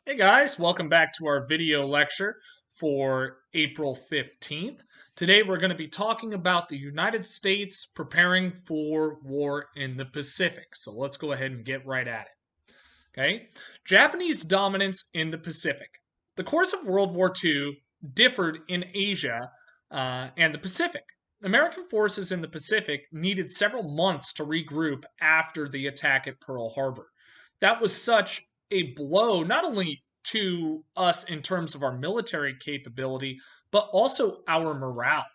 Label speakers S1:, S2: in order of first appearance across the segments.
S1: Hey guys, welcome back to our video lecture for April 15th. Today we're going to be talking about the United States preparing for war in the Pacific. So let's go ahead and get right at it. Okay, Japanese dominance in the Pacific. The course of World War II differed in Asia and the Pacific. American forces in the Pacific needed several months to regroup after the attack at Pearl Harbor. That was such a blow, not only to us in terms of our military capability, but also our morale,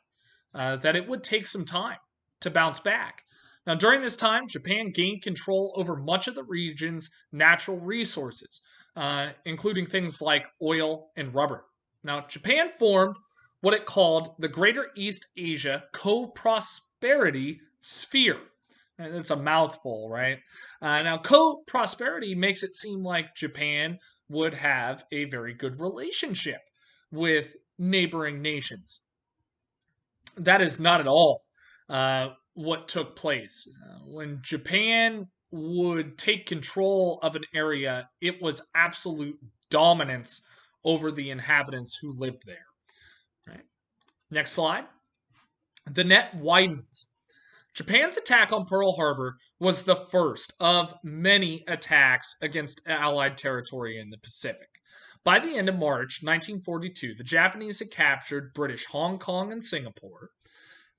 S1: that it would take some time to bounce back. Now, during this time, Japan gained control over much of the region's natural resources, including things like oil and rubber. Now, Japan formed what it called the Greater East Asia Co-Prosperity Sphere. And it's a mouthful, right? Now, co-prosperity makes it seem like Japan would have a very good relationship with neighboring nations. That is not at all what took place. When Japan would take control of an area, it was absolute dominance over the inhabitants who lived there. Right. Next slide. The net widens. Japan's attack on Pearl Harbor was the first of many attacks against Allied territory in the Pacific. By the end of March 1942, the Japanese had captured British Hong Kong and Singapore,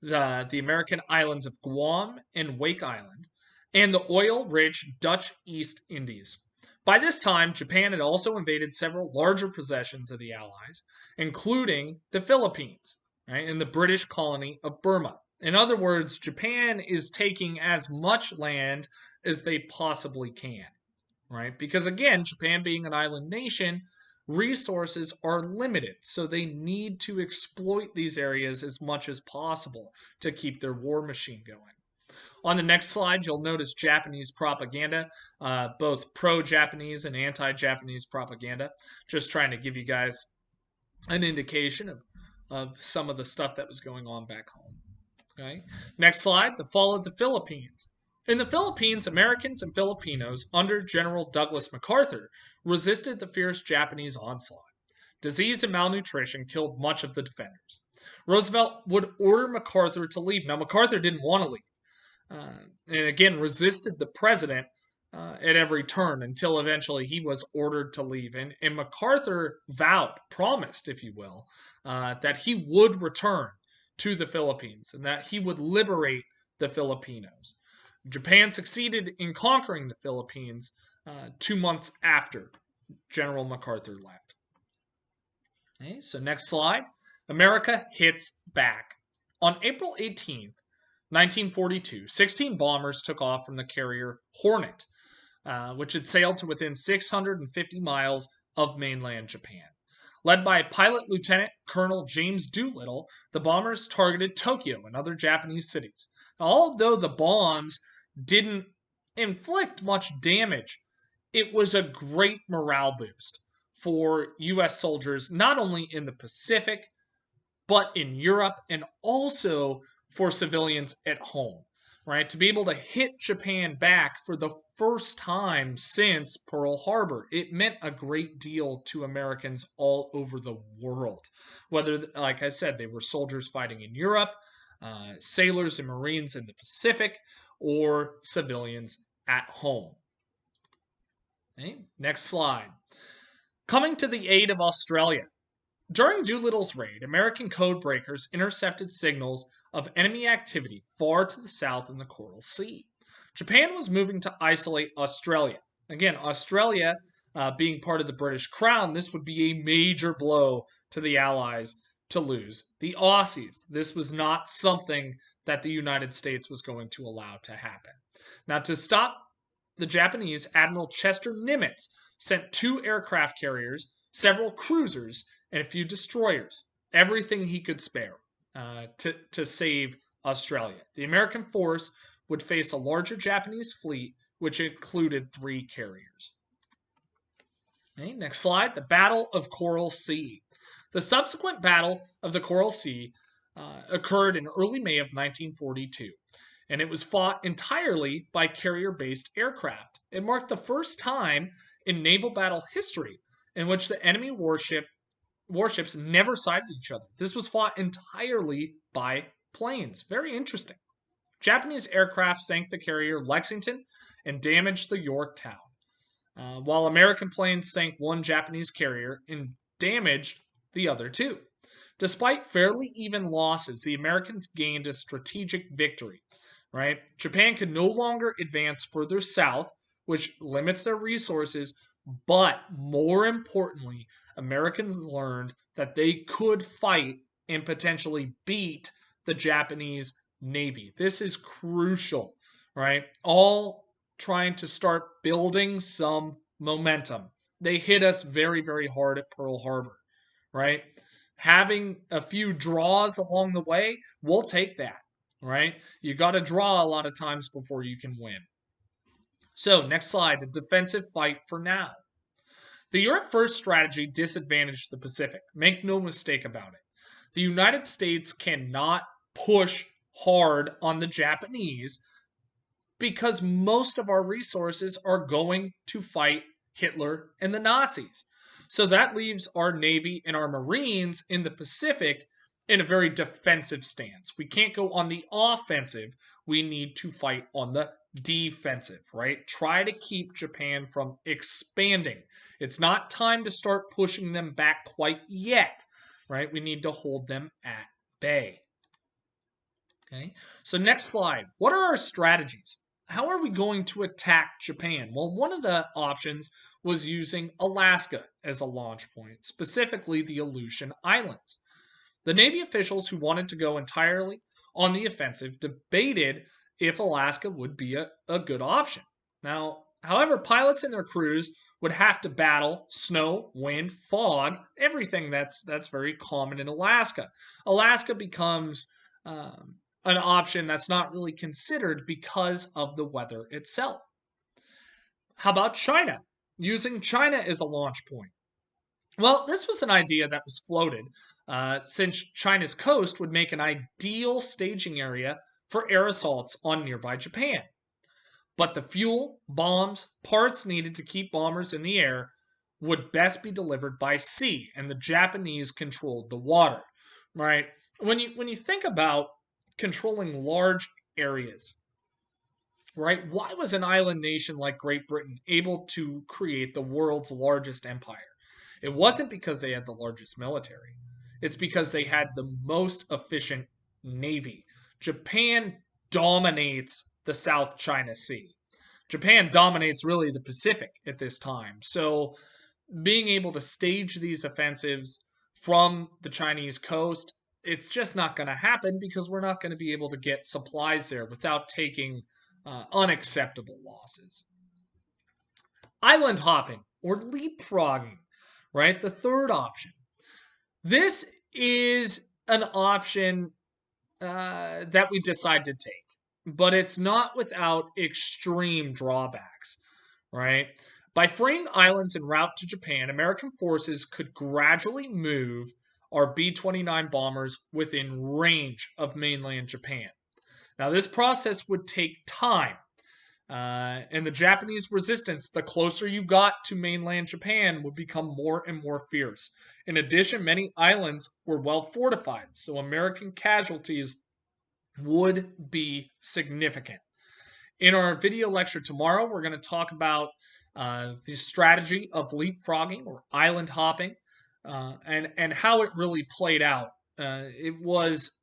S1: the American islands of Guam and Wake Island, and the oil-rich Dutch East Indies. By this time, Japan had also invaded several larger possessions of the Allies, including the Philippines, right, and the British colony of Burma. In other words, Japan is taking as much land as they possibly can, right? Because again, Japan being an island nation, resources are limited. So they need to exploit these areas as much as possible to keep their war machine going. On the next slide, you'll notice Japanese propaganda, both pro-Japanese and anti-Japanese propaganda, just trying to give you guys an indication of some of the stuff that was going on back home. Okay. Next slide, the fall of the Philippines. In the Philippines, Americans and Filipinos under General Douglas MacArthur resisted the fierce Japanese onslaught. Disease and malnutrition killed much of the defenders. Roosevelt would order MacArthur to leave. Now, MacArthur didn't want to leave, and again resisted the president at every turn until eventually he was ordered to leave. And MacArthur promised, if you will, that he would return to the Philippines and that he would liberate the Filipinos. Japan succeeded in conquering the Philippines 2 months after General MacArthur left. Okay, so next slide. America hits back. On April 18th, 1942, 16 bombers took off from the carrier Hornet, which had sailed to within 650 miles of mainland Japan. Led by Pilot Lieutenant Colonel James Doolittle, the bombers targeted Tokyo and other Japanese cities. Now, although the bombs didn't inflict much damage, it was a great morale boost for U.S. soldiers, not only in the Pacific, but in Europe and also for civilians at home, right? To be able to hit Japan back for the first time since Pearl Harbor, it meant a great deal to Americans all over the world. Whether, like I said, they were soldiers fighting in Europe, sailors and Marines in the Pacific, or civilians at home. Okay, next slide. Coming to the aid of Australia. During Doolittle's raid, American code breakers intercepted signals of enemy activity far to the south in the Coral Sea. Japan was moving to isolate Australia. Again, Australia being part of the British Crown, this would be a major blow to the Allies to lose the Aussies. This was not something that the United States was going to allow to happen. Now, to stop the Japanese, Admiral Chester Nimitz sent 2 aircraft carriers, several cruisers, and a few destroyers, everything he could spare to save Australia. The American force would face a larger Japanese fleet, which included 3 carriers. Okay, next slide, the Battle of Coral Sea. The subsequent Battle of the Coral Sea occurred in early May of 1942, and it was fought entirely by carrier-based aircraft. It marked the first time in naval battle history in which the enemy warships never sided each other. This was fought entirely by planes. Very interesting. Japanese aircraft sank the carrier Lexington and damaged the Yorktown, while American planes sank one Japanese carrier and damaged the other two. Despite fairly even losses, the Americans gained a strategic victory. Right? Japan could no longer advance further south, which limits their resources, but more importantly, Americans learned that they could fight and potentially beat the Japanese Navy. This is crucial, right? All trying to start building some momentum. They hit us very, very hard at Pearl Harbor, right? Having a few draws along the way, we'll take that, right? You got to draw a lot of times before you can win. So, next slide, a defensive fight for now. The Europe First strategy disadvantaged the Pacific. Make no mistake about it. The United States cannot push hard on the Japanese because most of our resources are going to fight Hitler and the Nazis. So that leaves our Navy and our Marines in the Pacific in a very defensive stance. We can't go on the offensive. We need to fight on the defensive, right? Try to keep Japan from expanding. It's not time to start pushing them back quite yet, right? We need to hold them at bay. Okay, so next slide. What are our strategies? How are we going to attack Japan? Well, one of the options was using Alaska as a launch point, specifically the Aleutian Islands. The Navy officials who wanted to go entirely on the offensive debated if Alaska would be a good option. Now, however, pilots and their crews would have to battle snow, wind, fog, everything that's very common in Alaska. Alaska becomes an option that's not really considered because of the weather itself. How about China? Using China as a launch point. Well, this was an idea that was floated since China's coast would make an ideal staging area for air assaults on nearby Japan. But the fuel, bombs, parts needed to keep bombers in the air would best be delivered by sea, and the Japanese controlled the water, right? When you think about controlling large areas, right? Why was an island nation like Great Britain able to create the world's largest empire? It wasn't because they had the largest military. It's because they had the most efficient navy. Japan dominates the South China Sea. Japan dominates really the Pacific at this time. So being able to stage these offensives from the Chinese coast, it's just not going to happen because we're not going to be able to get supplies there without taking unacceptable losses. Island hopping or leapfrogging, right? The third option. This is an option that we decide to take, but it's not without extreme drawbacks, right? By freeing islands en route to Japan, American forces could gradually move our B-29 bombers within range of mainland Japan. Now, this process would take time, and the Japanese resistance, the closer you got to mainland Japan, would become more and more fierce. In addition, many islands were well fortified, so American casualties would be significant. In our video lecture tomorrow, we're going to talk about the strategy of leapfrogging or island hopping and how it really played out. It was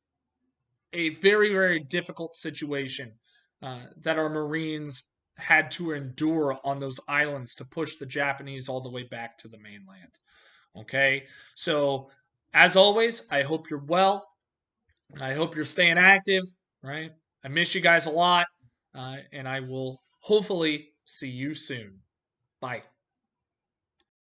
S1: a very, very difficult situation that our Marines had to endure on those islands to push the Japanese all the way back to the mainland. Okay, so as always, I hope you're well. I hope you're staying active, right? I miss you guys a lot, and I will hopefully see you soon. Bye.